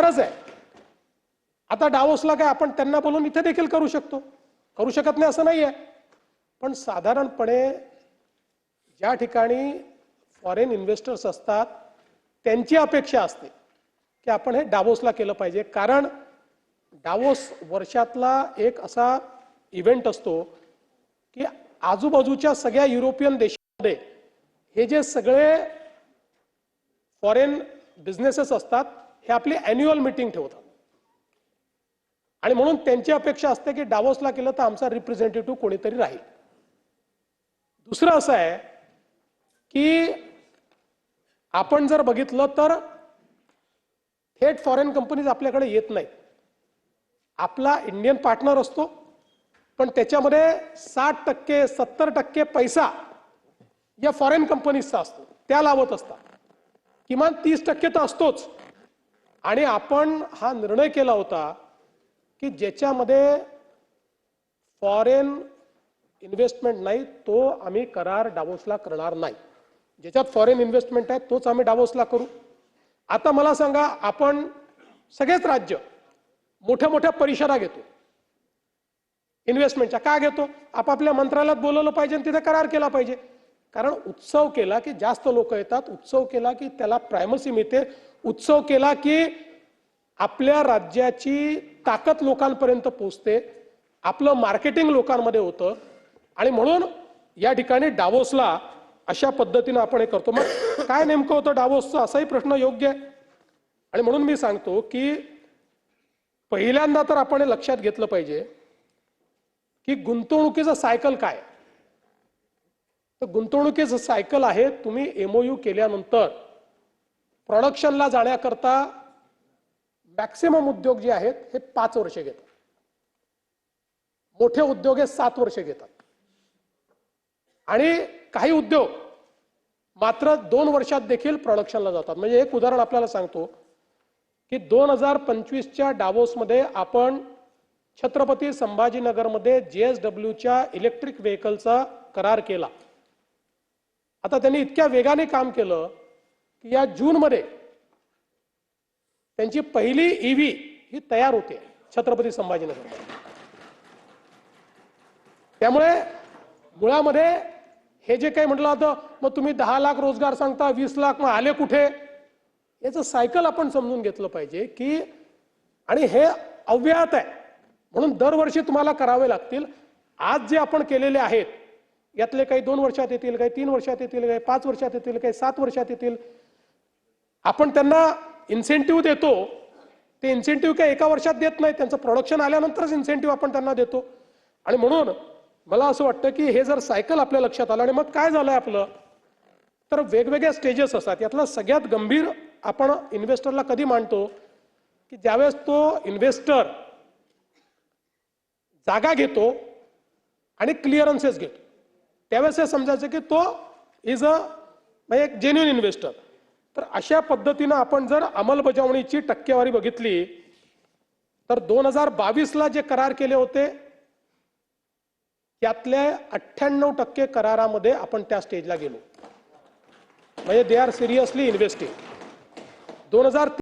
होणारच आहे। आता डावोसला काय आपण त्यांना बोलून इथे देखील करू शकतो, करू शकत नाही असं नाहीये, पण साधारणपणे ज्या ठिकाणी फॉरेन इन्व्हेस्टर्स असतात त्यांची अपेक्षा असते की आपण हे डावोसला केलं पाहिजे, कारण डावोस वर्षातला एक असा इव्हेंट असतो की आजूबाजूच्या सगळ्या युरोपियन देशांमध्ये हे जे सगळे फॉरेन बिझनेसेस असतात हे आपली ॲन्युअल मीटिंग ठेवतात आणि म्हणून त्यांची अपेक्षा असते की डावोसला केलं तर आमचा रिप्रेझेंटेटिव्ह कोणीतरी राहील। दुसरं असं आहे की आपण जर बघितलं तर थेट फॉरेन कंपनीज आपल्याकडे येत नाहीत। आपला इंडियन पार्टनर असतो पण त्याच्यामध्ये 60% 70% पैसा या फॉरेन कंपनीजचा असतो, त्या लावत असतात, किमान 30% तर असतोच। आणि आपण हा निर्णय केला होता की ज्याच्यामध्ये फॉरेन इन्व्हेस्टमेंट नाही तो आम्ही करार डावोसला करणार नाही, ज्याच्यात फॉरेन इन्व्हेस्टमेंट आहे तोच आम्ही डावोसला करू। आता मला सांगा, आपण सगळेच राज्य मोठ्या मोठ्या परिषदा घेतो इन्व्हेस्टमेंटच्या, का घेतो? आपापल्या मंत्रालयात बोलवलं पाहिजे आणि तिथे करार केला पाहिजे, कारण उत्सव केला की जास्त लोक येतात, उत्सव केला की त्याला प्रायमसी मिळते, उत्सव केला की आपल्या राज्याची ताकद लोकांपर्यंत पोहोचते, आपलं मार्केटिंग लोकांमध्ये होतं। आणि म्हणून या ठिकाणी डावोसला अशा पद्धतीने आपण हे करतो। मग काय नेमकं होतं डावोसचं, असाही प्रश्न योग्य आहे। आणि म्हणून मी सांगतो की पहिल्यांदा तर आपण हे लक्षात घेतलं पाहिजे की गुंतवणुकीचं सायकल काय। तर गुंतवणुकीचं सायकल आहे, तुम्ही एमओयू केल्यानंतर प्रोडक्शनला जाण्याकरता मॅक्सिमम उद्योग जे आहेत हे 5 वर्ष घेतात, मोठे उद्योग हे 7 वर्ष घेतात आणि काही उद्योग मात्र 2 वर्षात देखील प्रोडक्शनला जातात। म्हणजे एक उदाहरण आपल्याला सांगतो की 2025च्या डावोसमध्ये आपण छत्रपती संभाजीनगरमध्ये JSWच्या इलेक्ट्रिक व्हेकलचा करार केला। आता त्यांनी इतक्या वेगाने काम केलं की या जूनमध्ये त्यांची पहिली ईव्ही ही तयार होते छत्रपती संभाजीनगरमध्ये। त्यामुळे मुळामध्ये हे जे काही म्हटलं होतं मग तुम्ही 10 लाख रोजगार सांगता, 20 लाख मग आले कुठे, याचं सायकल आपण समजून घेतलं पाहिजे की, आणि हे अव्याहत आहे म्हणून दरवर्षी तुम्हाला करावे लागतील। आज जे आपण केलेले आहेत यातले काही 2 वर्षात येतील, काही 3 वर्षात येतील, काही 5 वर्षात येतील, काही 7 वर्षात येतील। आपण त्यांना इन्सेंटिव्ह देतो, ते इन्सेंटिव्ह काही एका वर्षात देत नाही, त्यांचं प्रोडक्शन आल्यानंतरच इन्सेंटिव्ह आपण त्यांना देतो। आणि म्हणून मला असं वाटतं की हे जर सायकल आपल्या लक्षात आलं, आणि मग काय झालंय आपलं, तर वेगवेगळ्या स्टेजेस असतात। यातला सगळ्यात गंभीर आपण इन्व्हेस्टरला कधी मानतो की ज्यावेळेस तो इन्व्हेस्टर जागा घेतो आणि क्लिअरन्सेस घेतो, त्यावेळेस हे समजायचं की तो इज एक जेन्युइन इन्व्हेस्टर। तर अशा पद्धतीनं आपण जर अंमलबजावणीची टक्केवारी बघितली तर 2022ला जे करार केले होते त्यातल्या 98% करारामध्ये आपण त्या स्टेजला गेलो, म्हणजे दे आर सिरियसली इन्व्हेस्टिंग। 2023